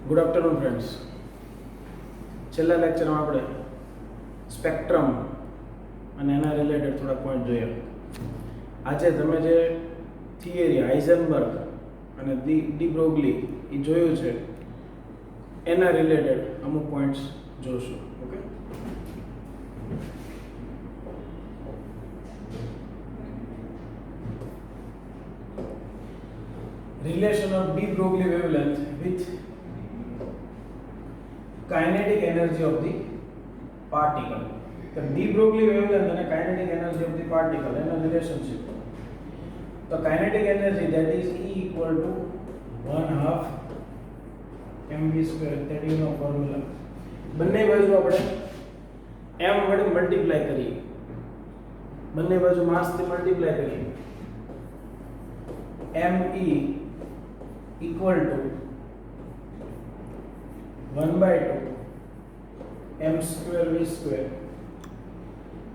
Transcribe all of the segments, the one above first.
Good afternoon friends. છેલ્લા લેક્ચરમાં આપણે સ્પેક્ટ્રમ અને એના રિલેટેડ થોડા પોઈન્ટ જોયા. આજે તમે જે થિયરી હાઇઝનબર્ગ અને ડી બ્રોગલી એ જોયું છે એના રિલેટેડ અમુક પોઈન્ટ્સ જોશું. Okay, relation of de Broglie wavelength with kinetic energy of the particle. The de Broglie wavelength and kinetic energy of the particle and a relationship. The kinetic energy, that is E equal to 1/2 mv square, that is no formula. બંને બાજુ આપણે m વડે multiply કરીએ, બંને બાજુ માસ થી multiply કરીએ. me equal to 1/2 m square v square.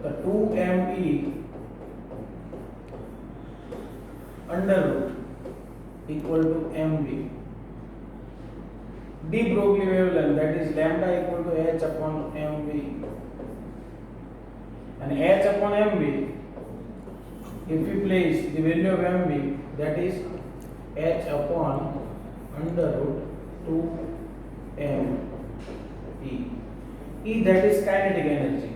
The 2me under root equal to mv. De Broglie wavelength, that is lambda equal to h upon mv, and h upon mv, if we place the value of mv, that is h upon under root 2m e, that is kinetic energy.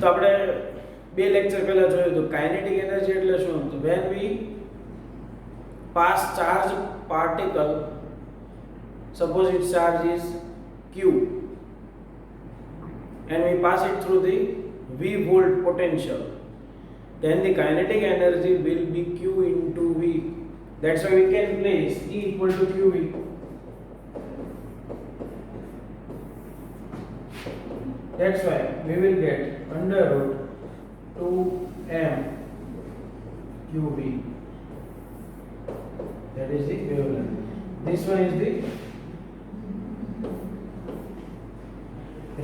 તો આપણે બે lecture પહેલા જોયું તો kinetic energy એટલે શું? તો when we pass charge particle, suppose its charge is q and we pass it through the v volt potential, then the kinetic energy will be q into v. That's why we can place E equal to qv. That's why we will get under root 2m qv. That is the wavelength. This one is the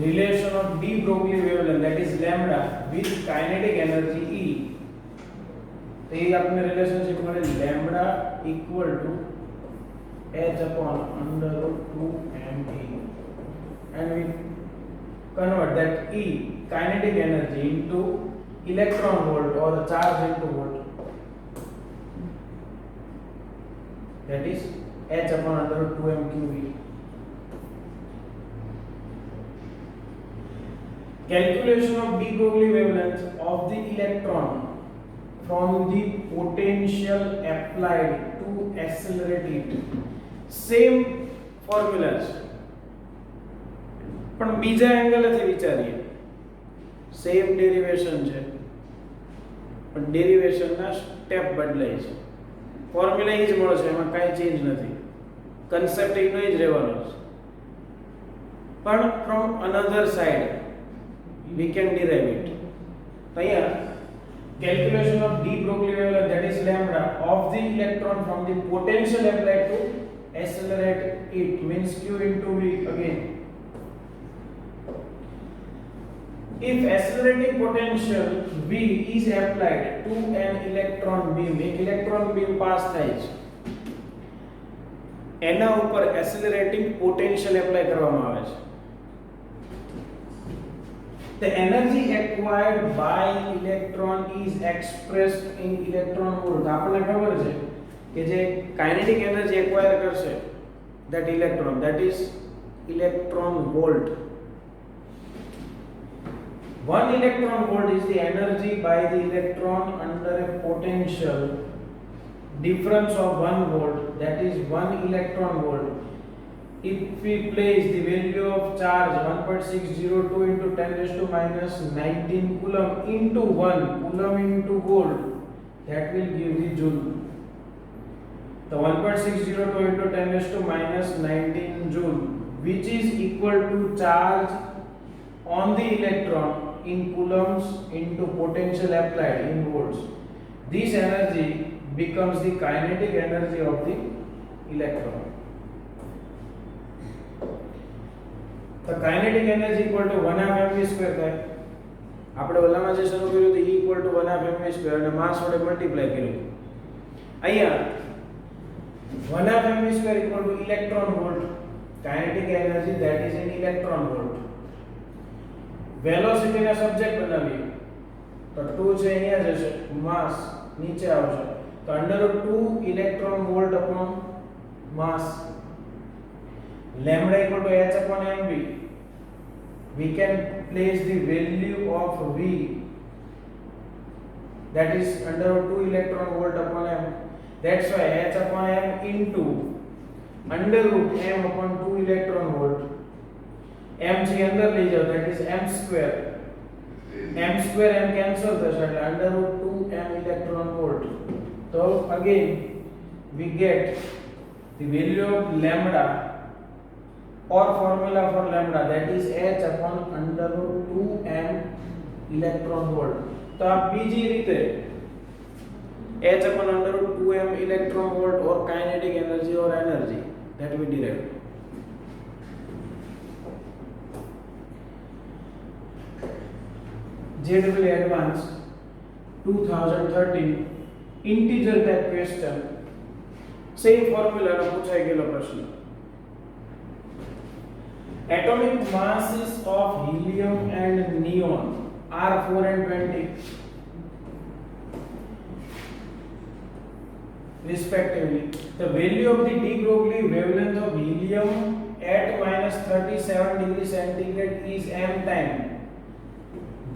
relation of de Broglie wavelength, that is lambda, with kinetic energy E. तो ये अपने relationship में lambda equal to h upon under root 2me, and we convert that E kinetic energy into electron volt or charge into volt, that is h upon under root 2m qv. Calculation of de Broglie wavelength of the electron from the potential applied to accelerate it. Same formulas, પણ બીજા એંગલથી વિચારીએ. Same derivation છે પણ ડેરિવેશનના step બદલાય છે. Formula એ જ મળે છે, એમાં કાંઈ ચેન્જ નથી, કન્સેપ્ટ એનો જ રહેવાનો છે, પણ from another side we can derive it. અહીંયા calculation of de Broglie wavelength, that is lambda, of the electron from the potential applied to accelerate it, means q into v again. If accelerating potential v is applied to an electron beam, एक electron beam pass થાય છે, એના ઉપર accelerating potential apply કરવામાં આવે છે. The energy acquired by electron is expressed in electron volt. આપણને ખબર છે કે જે kinetic energy acquire કરશે that electron, that is electron volt. 1 electron volt is the energy by the electron under a potential difference of 1 volt, that is 1 electron volt. If we place the value of charge 1.602 into 10 raised to minus 19 coulomb into 1 coulomb into volt, that will give the joule. The 1.602 into 10 raised to minus 19 joule, which is equal to charge on the electron in coulombs into potential applied in volts. This energy becomes the kinetic energy of the electron. The kinetic energy equal to 1/2 mv square થાય. આપણે ઓલામાં જે શરૂ કર્યું તો E equal to 1/2 mv square અને માસ વડે multiply કર્યું. અહીંયા 1 half mv square equal to electron volt. Kinetic energy that is in electron volt. Velocity ના સબ્જેક્ટ બનાવીએ તો 2 છે અહીંયા જશે, માસ નીચે આવશે તો √2 electron volt upon mass. Lambda equal to h upon mv. We can place the value of v, that is √2 electron volt upon m. That's why h upon m into √m upon 2 electron volt. m से अंदर ले जाओ, that is m square. m square m cancel થશે એટલે √2m electron volt. So again we get the value of lambda or formula for lambda, that is h upon √2m electron volt. तो आप बीजी रीते h upon √2m electron volt or kinetic energy or energy that we derive. JEE Advanced 2013 integer type question, same formula નો પૂછાઈ ગયેલો પ્રશ્ન. Atomic masses of helium and neon are 4 and 20 respectively. The value of the de Broglie wavelength of helium at minus 37 degrees centigrade is m time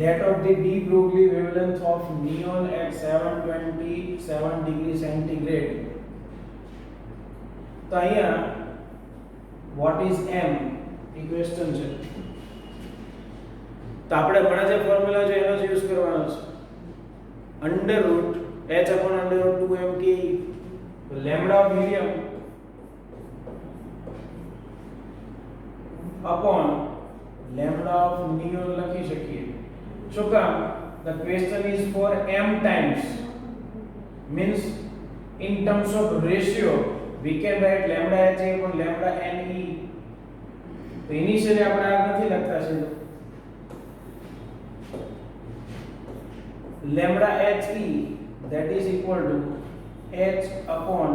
that of the de Broglie wavelength of neon at 727 degrees centigrade. तो અહીંયા what is m A question છે. તો આપણે ઘણા જે formula છે એનો જ યુઝ કરવાનો છે. h upon √2m k lambda of helium upon lambda of neon લખી શકીએ. શું કામ? The question is for m times, means in terms of ratio we can write lambda h upon lambda ne. तो initially આપણે આ નથી લખતા છે lambda he, that is equal to h upon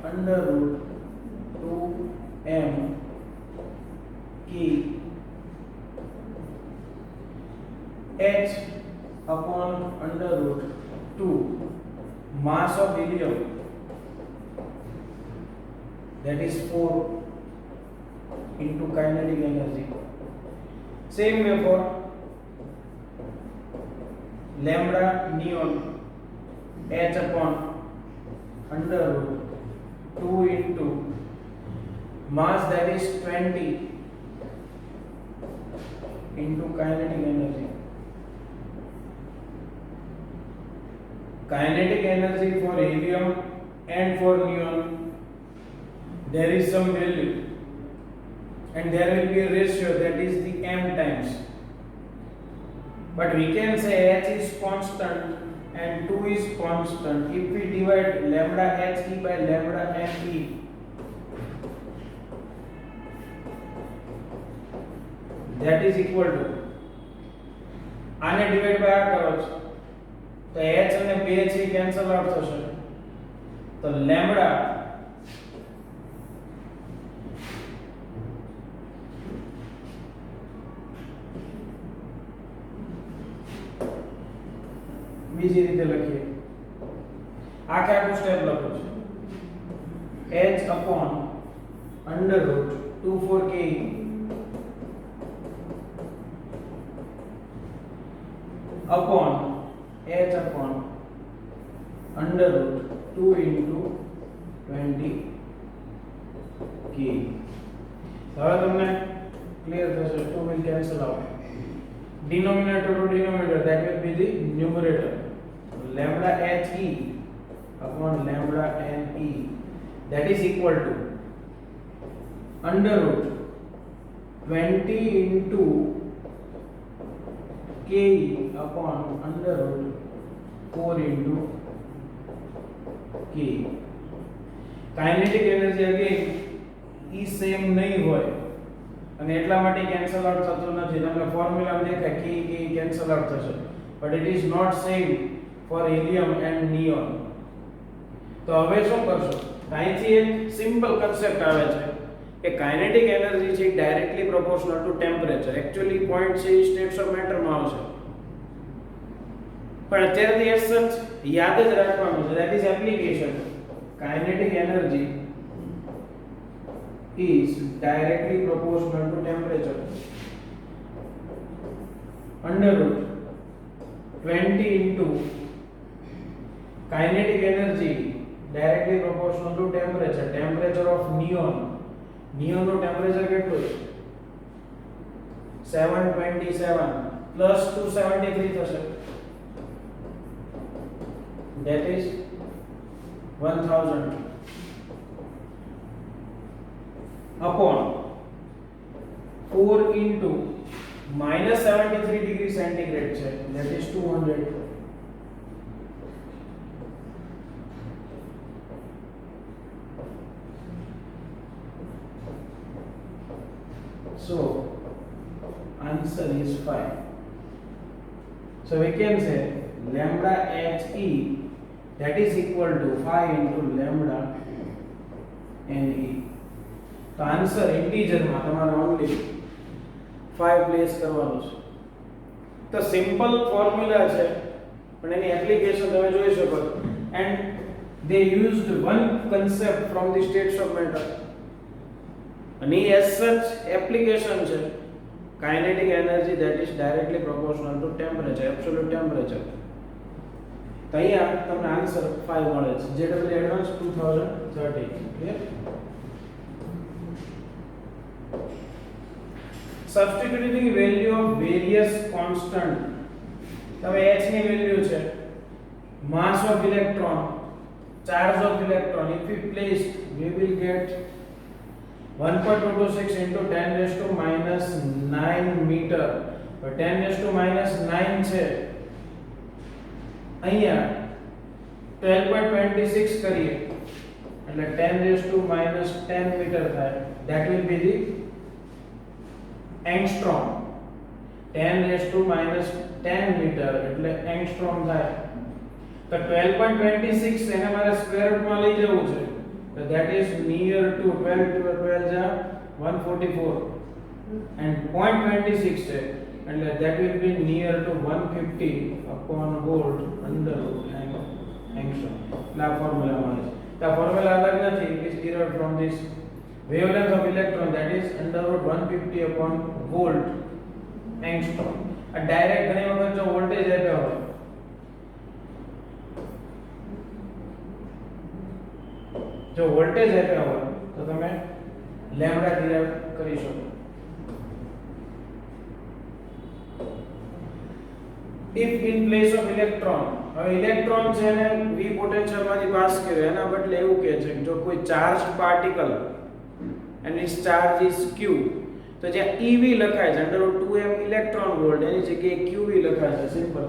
√2m k h upon √2 mass of helium, that is 4 into kinetic energy. Same way for lambda neon, h upon √2 into mass, that is 20 into kinetic energy. Kinetic energy for helium and for neon, there is some value and there will be a ratio, that is the m times. But we can say h is constant and 2 is constant if we divide lambda he by lambda me. That is equal to, આને divide by આ કરો છો તો h અને 2 છે cancel out થશે તો lambda બીજી રીતે લખીએ આખે આખું સ્ટેપ લખો છો h upon √2 4k upon h upon √2 into 20k. હવે તમને ક્લિયર થશે, 2 will cancel out. Denominator to denominator, that will be the numerator. Lambda he upon lambda ne, that is equal to √20 into k upon √4 into k. Kinetic energy again e same નહીં હોય અને એટલા માટે cancel out થતું નથી. તમને ફોર્મ્યુલામાં દેખાય કે કેન્સલ આઉટ થશે, but it is not same for helium and neon. તો હવે શું કરશો? અહીંથી એક સિમ્પલ કન્સેપ્ટ આવે છે કે કાઇનેટિક એનર્જી છે directly proportional two temperature. Actually point છે એ સ્ટેટ્સ ઓફ મેટરમાં આવશે, પણ અત્યારથી એસ સચ યાદ જ રાખવાનું છે. That is application. Kinetic energy is directly proportional to temperature under root 20 into kinetic energy directly proportional to temperature of neon નો temperature કેટલું છે 727 plus 273 થશે, that is 1000 upon 4 into minus 73 degree centigrade છે, that is 200. So answer is 5. So we can say lambda he, that is equal to 5 into lambda ne. તો answer ઇન્ટીજરમાં તમારે only 5 place કરવાનું છે. તો સિમ્પલ ફોર્મ્યુલા છે, પણ એની application તમે જોઈ શકો છો. And they used one concept from the states of matter, અને એઝ સચ એપ્લિકેશન છે kinetic energy that is directly proportional two temperature, absolute temperature. તો અહીંયા તમને આન્સર 5 મળે છે. JW advance 2013. Clear? Substituting value of various constant. હવે h ની વેલ્યુ છે mass of electron, charge of electron. If we place, we will get 1.226 into 10 raised to minus 9 meter. તો 10 raised to minus 9 છે, અહીંયા 12.26 કરીએ એટલે 10 raised to minus 10 meter થાય. That will be the angstrom. 10 raised to minus 10 meter એટલે angstrom થાય. તો 12.26 એને મારે સ્ક્વેર રૂટમાં લઈ જવું છે, તો that is near to 12 to 12 જા 144 and 0.26 છે એટલે that will be near to 150 upon volt under root angstrom. આ ફોર્મ્યુલા મળે છે. તો આ ફોર્મ્યુલા અલગ નથી, it is derived from this wavelength of electron, that is under root 150 upon volt angstrom. આ ડાયરેક્ટ ઘણી વખત જો વોલ્ટેજ આપ્યા હોય, જો વોલ્ટેજ આપ્યા હોય તો તમે લેમ્બડા ડિરાઇવ કરી શકો. if in place of electron, હવે ઇલેક્ટ્રોન છે ને v પોટેન્શિયલ માંથી પાસ કર્યો, એના બદલે એવું કહે છે કે જો કોઈ charge particle and its charge is q, તો જે ev લખાય છે under root 2m electron volt, એની જગ્યાએ qv લખાય છે simple.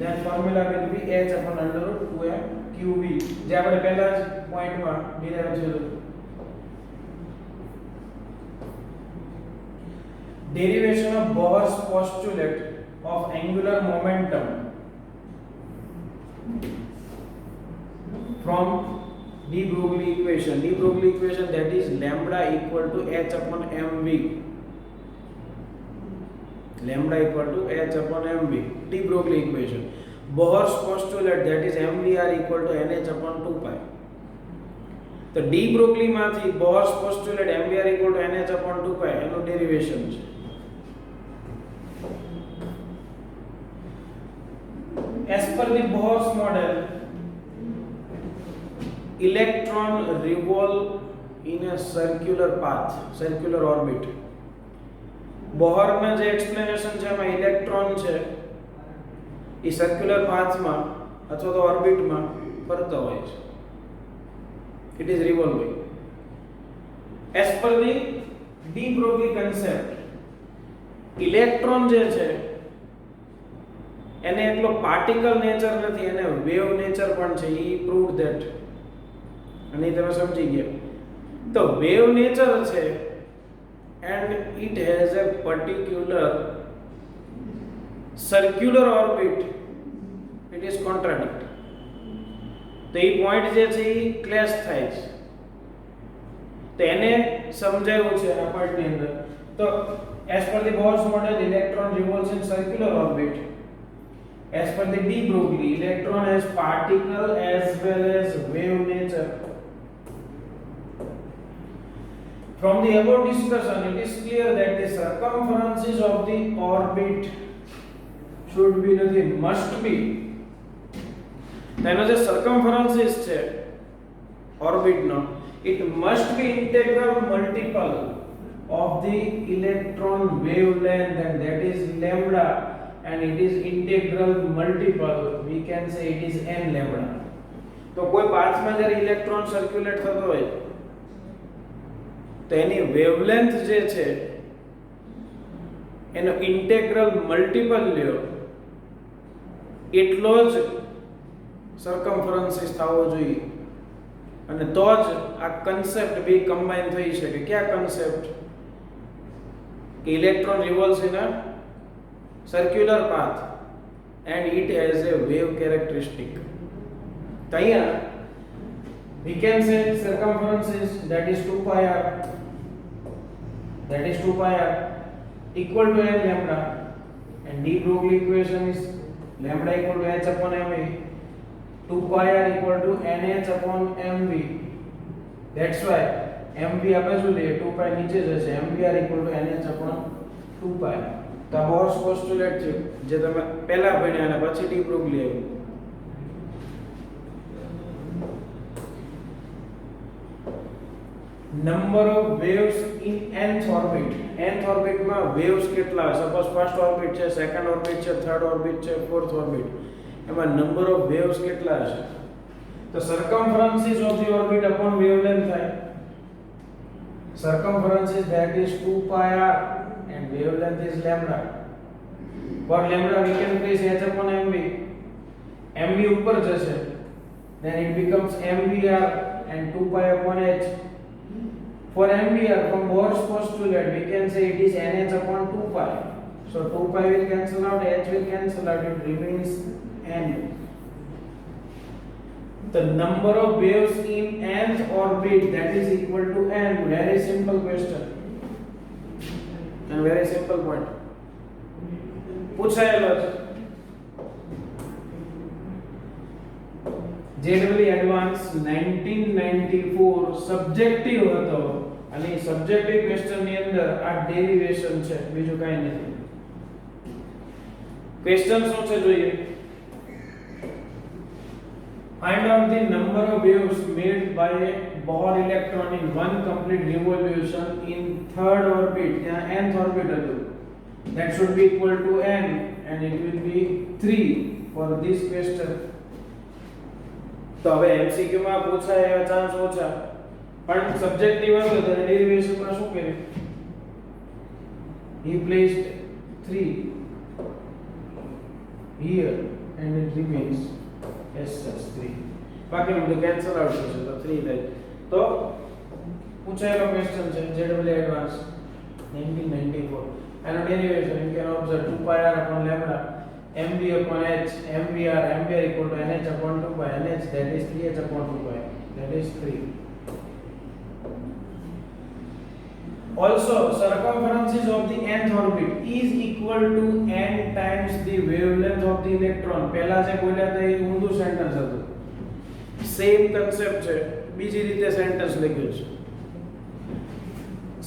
then formula will be h upon under root 2m qv, જે આપણે પહેલા જ પોઈન્ટમાં ડિરાઇવ થયું. derivation of Bohr's postulate of angular momentum from de Broglie equation. De Broglie equation, that is lambda equal to h upon mv. Lambda equal to h upon mv. De Broglie equation. Bohr's postulate, that is mvr equal to nh upon 2 pi. તો de Broglie માંથી Bohr's postulate mvr equal to nh upon 2 pi એનું derivation છે. As per the Bohr's model, electron revolve in a circular path, circular orbit. બોહરના જે explanation છે એમાં electron છે એ circular પાથમાં અથવા તો ઓર્બિટમાં ફરતો હોય છે. It is revolving. As per the de Broglie concept, electron જે છે એને એટલો પાર્ટિકલ નેચર નથી, એને વેવ નેચર પણ છે. ઈ પ્રૂવડ ધેટ, અને તમે સમજી ગયા. તો વેવ નેચર છે and it has a particular circular orbit, it is contradict. તો એ પોઈન્ટ જે છે એ ક્લેશ થાય છે. તો એને સમજાવ્યું છે આ પાર્ટની અંદર. તો as per the Bohr's model, electron revolves in circular orbit. As per the de Broglie, electron has particle as well as wave nature. From the above discussion, it is clear that the circumferences of the orbit should be nothing, must be. તેનો જે circumferences છે orbit no, it must be integral multiple of the electron wavelength, and that is lambda, and it is integral multiple, we can say it is n lambda. તો કોઈ પાથમાં જ્યારે electron circulate થતો હોય તો એની વેવલેન્થ જે છે એનો ઇન્ટેગ્રલ મલ્ટીપલ લ્યો એટલો જ સરકમફરન્સીસ થવો જોઈએ, અને તો જ આ કન્સેપ્ટ બી કમ્બાઈન થઈ શકે. ક્યાં કન્સેપ્ટ? કે electron revolves in a circular path and it has a wave characteristic. So here we can say circumference is that is 2 pi r, that is 2 pi r equal to n lambda, and de Broglie equation is lambda equal to h upon mv, 2 pi r equal to nh upon mv. That's why mv આપણે શું લઈએ 2 pi નીચે જશે, mvr equal to nh upon 2 pi. તો Bohr's postulate છે જે તમે પહેલા ભણ્યા અને પછી ડી બ્રોગલી આવ્યું. Number of waves in nth orbit. nth ઓર્બિટમાં વેવ્સ કેટલા? સપોઝ ફર્સ્ટ ઓર્બિટ છે, સેકન્ડ ઓર્બિટ છે, થર્ડ ઓર્બિટ છે, ફોર્થ ઓર્બિટ, એમાં નંબર ઓફ વેવ્સ કેટલા હશે? તો circumferences of the orbit upon wavelength થાય. Circumferences that is 2 pi r and wavelength is lambda. For lambda we can place h upon mv. mv ઉપર જશે, then it becomes mvr and 2 pi upon h. For mvr, from Bohr's postulate we can say it is nh upon 2 pi. So 2 pi will cancel out, h will cancel out, it remains n. The number of waves in nth orbit, that is equal to n. Very simple question and very simple point. પૂછાયેલો છે. JEE advance 1994 subjective હતો, અને એ subjective question ની અંદર આ derivation છે, બીજું કાંઈ નથી. ક્વેશ્ચન શું છે જોઈએ. Find out the number of waves made by a Bohr electron in one complete revolution in third orbit. Yeah, nth orbit હતું. That should be equal to n, and it will be 3 for this question. તો હવે MCQ માં પૂછાય એવા chance ઓછા, પણ subjective હતો તો ડેરિવેશન માં શું કર્યું? He placed 3 here and it remains as such 3. બાકી બધું કેન્સલ આઉટ થશે તો 3 થાય. તો પૂછાયેલો ક્વેશ્ચન છે JEE advance 1994. And derivation you can observe 2 pi r upon lambda, mv upon h, mvr, mvr equal to nh upon 2 pi, nh that is 3h upon 2 pi, that is 3. Also, circumferences of the nth orbit is equal to n times the wavelength of the electron. પહેલા જે બોલ્યા હતા એ ઊંધું sentence હતું. Same concept છે, બીજી રીતે sentence લખ્યું છે.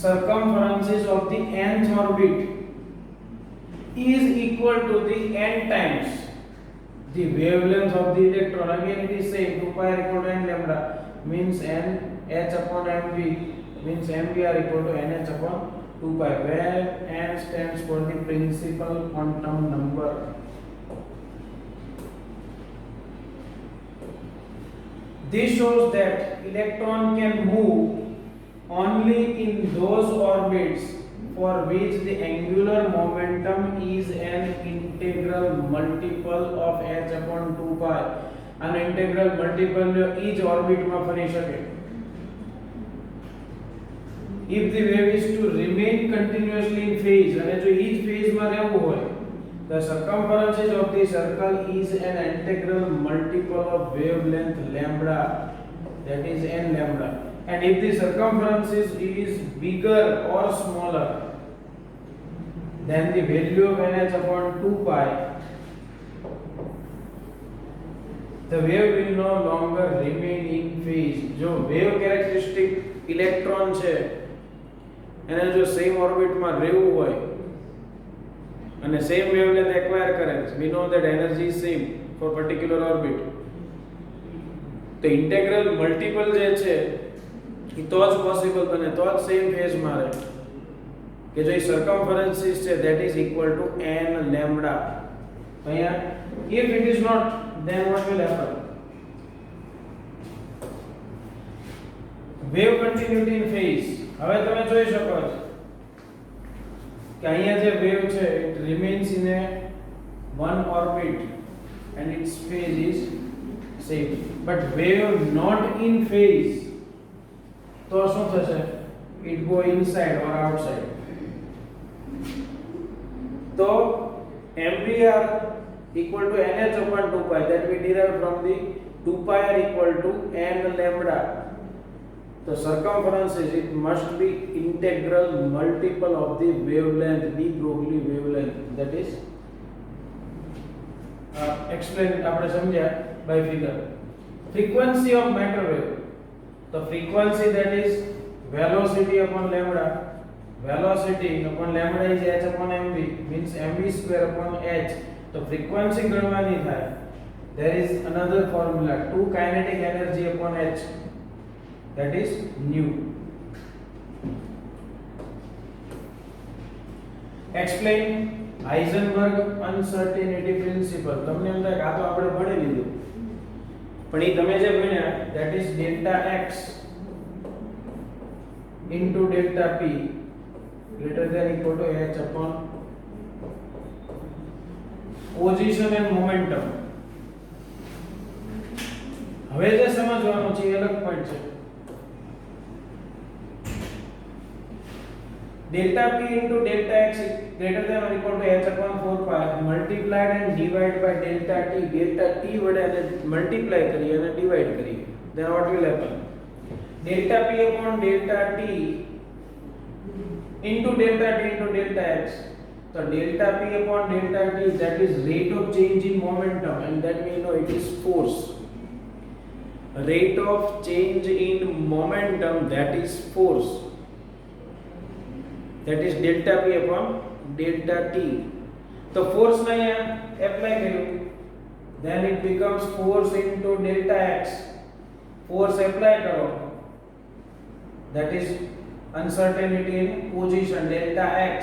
Circumferences of the nth orbit is equal to the n times the wavelength of the electron. Again it is same, 2 pi r equal to n lambda means n h upon mv means mvr equal to nh upon 2 pi, where n stands for the principal quantum number. This shows that electron can move only in those orbits for which the angular momentum is an integral multiple of h upon 2 pi. An integral multiple each orbit માં ફરી શકે. If the wave is to remain continuously in phase, અને જો each phase માં રહેવું હોય, the circumferences of the circle is an integral multiple of wavelength lambda, that is n lambda. and if the circumference is bigger or smaller than the value of nh upon 2 pi, the wave will no longer remain in phase. जो wave characteristic electron છે એને જો same orbit માં રહેવું હોય અને same wavelength acquire કરે, we know that energy is same for particular orbit, તો integral multiple જે છે એ તો જ possible બને, તો જ same phase માં રહે કે જો circumferences છે that is equal to n lambda. અહીંયા if it is not, then what will happen? Wave continuity in phase. હવે તમે જોઈ શકો છો કે અહીંયા જે wave છે it remains in a one orbit and its phase is same, but wave not in phase તો શું થશે? It go inside or outside. તો MVR equal to nh upon 2 pi, that we derive from the 2 pi r equal to n lambda. The circumference is, it must be integral multiple of the wavelength, de Broglie wavelength, that is explained આપણે સમજ્યા by figure. Frequency of matter wave, the frequency that is velocity upon lambda, velocity upon lambda is h upon mv, means mv square upon h. तो frequency ગણવાની થાય, there is another formula, 2 kinetic energy upon h, that is nu. Explain Heisenberg uncertainty principle. તમને એમ થાય કે આ તો આપણે ભણી લીધું, પણ એ તમે જે ભણ્યા that is delta x into delta p greater than equal to h upon position and momentum. હવે જે સમજવાનું છે એ અલગ પોઈન્ટ છે. delta p into delta x greater than or equal to h upon 4 pi multiplied and divided by delta t. delta t વડે એને multiply કરીએ અને divide કરીએ, then what will happen? delta p upon delta t into delta t into delta x. So delta p upon delta t, that is rate of change in momentum, and that we know it is force. Rate of change in momentum, that is force, that is delta p upon delta t. So force ને અહીંયા apply કર્યું, then it becomes force into delta x. Force apply કરો, that is uncertainty in position delta x,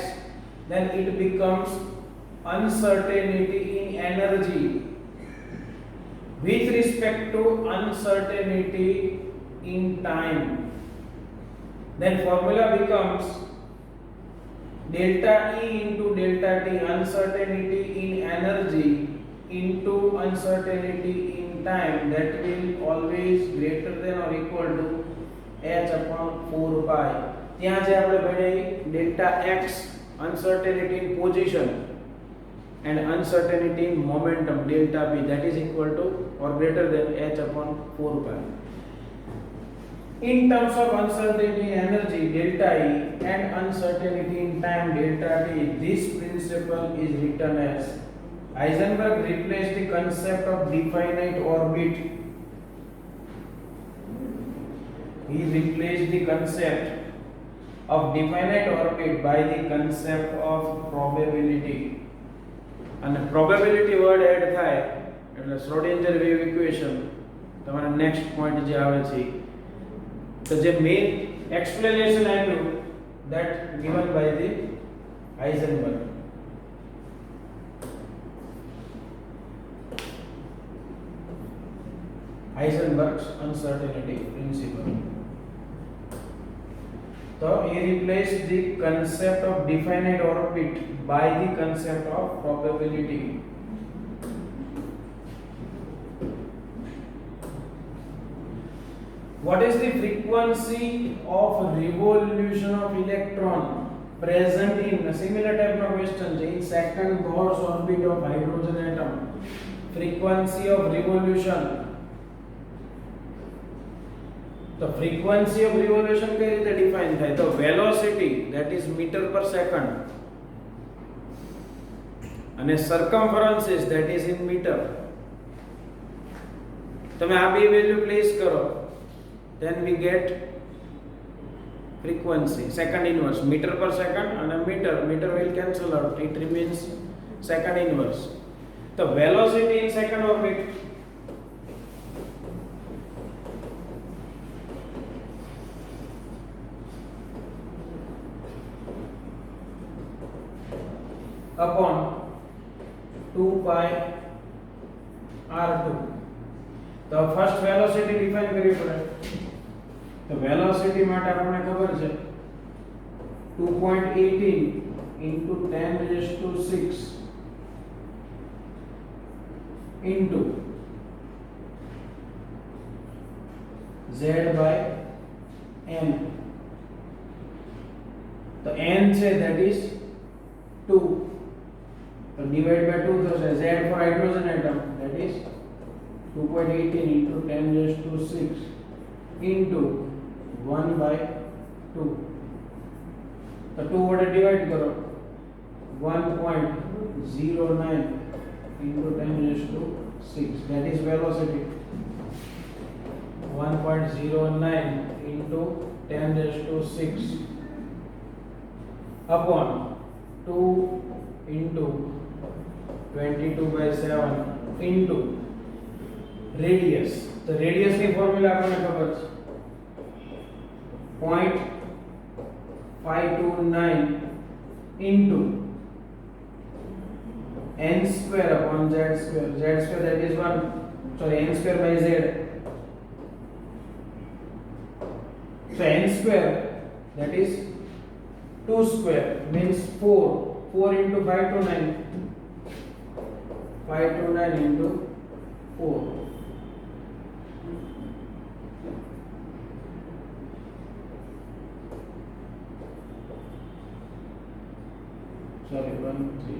then it becomes uncertainty in energy with respect to uncertainty in time. Then formula becomes delta E into delta T, uncertainty in energy into uncertainty in time, that will always greater than or equal to h upon 4 pi. ત્યાં જે આપણે ભણી delta x uncertainty in position and uncertainty in momentum delta p, that is equal to or greater than h upon 4 pi. In terms of uncertainty in energy delta E and uncertainty in time delta t, this principle is written as Heisenberg replaced the concept of definite orbit. He replaced the concept of definite orbit by the concept of probability. And probability word add થાય એટલે Schrödinger wave equation તમારા next point જે આવે છે, તો જે main explanation આવ્યું that given by the Heisenberg. Heisenberg's uncertainty principle. So he replaced the concept of definite orbit by the concept of probability. What is the frequency of revolution of electron present in a similar type of question in second Gauss orbit of hydrogen atom? Frequency of revolution તો frequency of revolution કઈ રીતે define થાય? તો velocity that is metre પર second અને circumference that is in meter. તમે આ બે વેલ્યુ પ્લેસ કરો, then we get frequency second inverse meter per second and meter will cancel out, it remains second inverse. The velocity in second orbit upon 2 pi r2. તો first velocity define કરવી પડે. તો velocity માટે આપણને ખબર છે 2.18 into 10 raised to 6 into z by n. તો n છે that is 2. So divide by 2 so Z for hydrogen atom, that is 2.18 into 10 raised to 6 into 1 by 2. So 2 वडे divide करो, 1.09 into 10 raised to 6, that is velocity. 1.09 into 10 raised to 6 upon 2 into 22 by 7 into radius. तो radius की formula आपने खबर है 0.529 into n square upon z square. Z square that is 1, sorry, n square by z. So n square that is 2 square means 4 into 529 into 4. Sorry, 1 3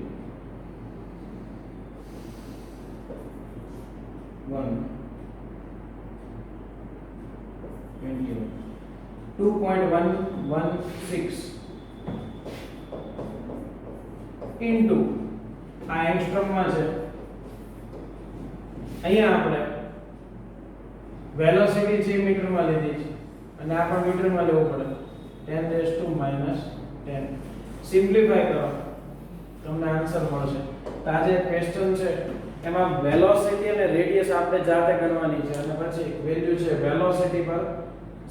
1 21 2.116 into આ angstrom માં છે. અહીંયા આપણે વેલોસિટી છે મીટર માં લીધી છે અને આ પણ મીટર માં લેવું પડે 10 raised to -10. સિમ્પ્લિફાય કરો તમને આન્સર મળશે. તો આ જે ક્વેશ્ચન છે એમાં વેલોસિટી અને રેડિયસ આપણે જાતે ગણવાની છે અને પછી વેલ્યુ છે વેલોસિટી પર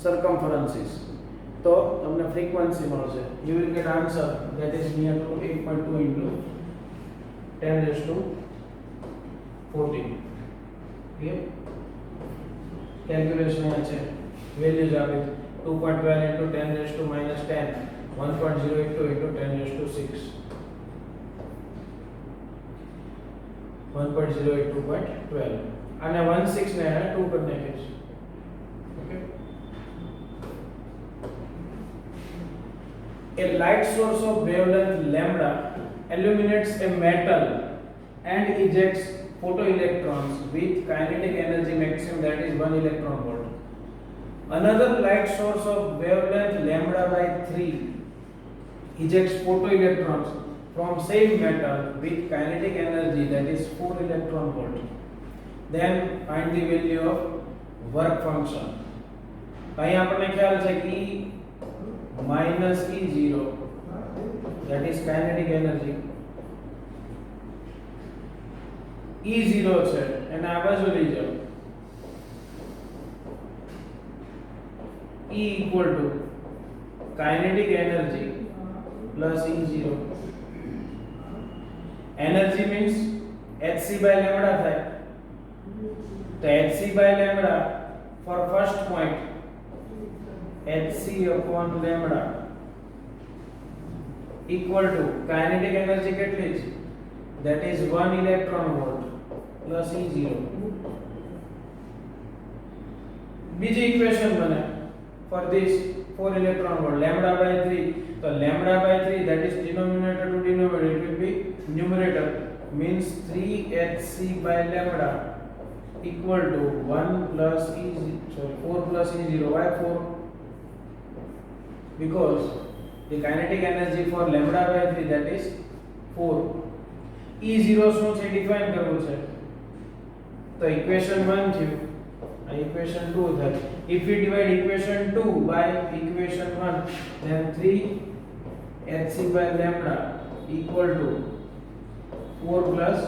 circumferences, તો તમને ફ્રીક્વન્સી મળશે. you will get answer that is near to 8.2 into 10 raised to 14. clear? Calculation છે વેલ્યુઝ આપી 2.12 into 10 raised to -10, 1.082 into 10 raised to 6, 1.082.12 અને 16 ને 2 કરી નાખીશ. Okay. A light source of wavelength lambda illuminates a metal and ejects photoelectrons with kinetic energy maximum that is 1 electron volt. Another light source of wavelength lambda by 3 ejects photoelectrons from same metal with kinetic energy that is 4 electron volt. Then find the value of work function. અહીં આપણને ખ્યાલ છે કે E minus E0 that is kinetic energy. E0 છે એને આ બાજુ લઈ જાઓ. E equal to kinetic energy plus E0. Energy means hc by lambda થાય. તો hc by lambda for first point hc upon lambda equal to kinetic energy કેટલી છે? that is 1 electron volt plus E0. બીજી equation બને for this 4 electron volt lambda by 3. So lambda by 3 that is denominator to denominator, it will be numerator means 3 hc by lambda equal to 1 plus sorry 4 plus E0. Why 4? Because the kinetic energy for lambda by 3, that is 4. E0 શું છે define કરવું છે, તો equation 1 થયું, આ equation 2 થાય. If we divide equation 2 by equation 1, then 3 hc by lambda equal to 4 plus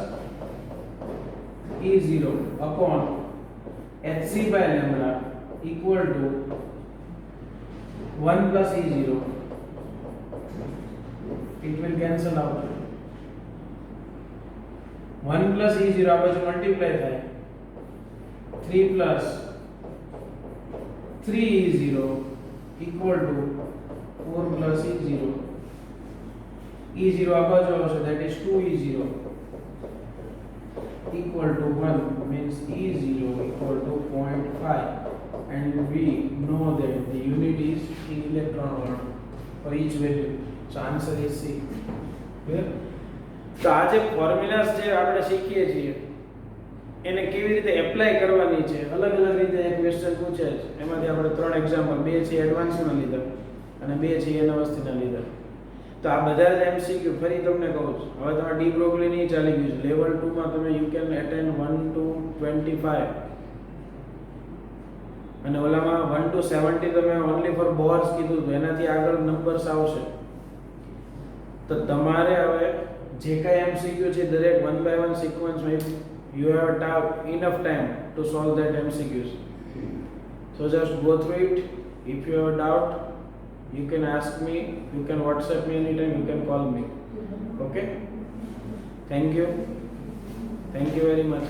E0 upon hc by lambda equal to 1 plus E0. It will cancel out. 1 plus E0 આ બાજુ multiply થાય, 3 plus 3 E0 equal to 4 plus E0. E0 આ બાજુ આવશે, that is 2 E0 equal to 1, means E0 equal to 0.5, and we know that the unit is in electron volt for each value. So answer is C. Clear? તો આ જે ફોર્મ્યુલાસ જે આપણે શીખીએ છીએ એને કેવી રીતે એપ્લાય કરવાની છે, અલગ અલગ રીતે એક ક્વેશ્ચન પૂછે છે. એમાંથી આપણે 3 એક્ઝામ્પલ, 2 છે એડવાન્સના લીધા અને 2 છે એના વસ્તીના લીધા. તો આ બધા જ એમસીક્યુ ફરી તમને કહું છું, હવે તમારે ડી બ્રોગલી નહીં ચાલી ગયું છે. લેવલ 2 માં તમે યુ કેન અટેન્ડ 1 to 25 અને ઓલામાં 1 to 70 તમે ઓન્લી ફોર બોર્સ કીધું હતું, એનાથી આગળ નંબર્સ આવશે. તો તમારે હવે જે કાંઈ એમસીક્યુ છે દરેક 1 by 1 સિક્વન્સમાં you have enough time to solve that MCQs. So just go through it. If you have a doubt, you can ask me, you can WhatsApp me anytime, you can call me. Okay? Thank you very much.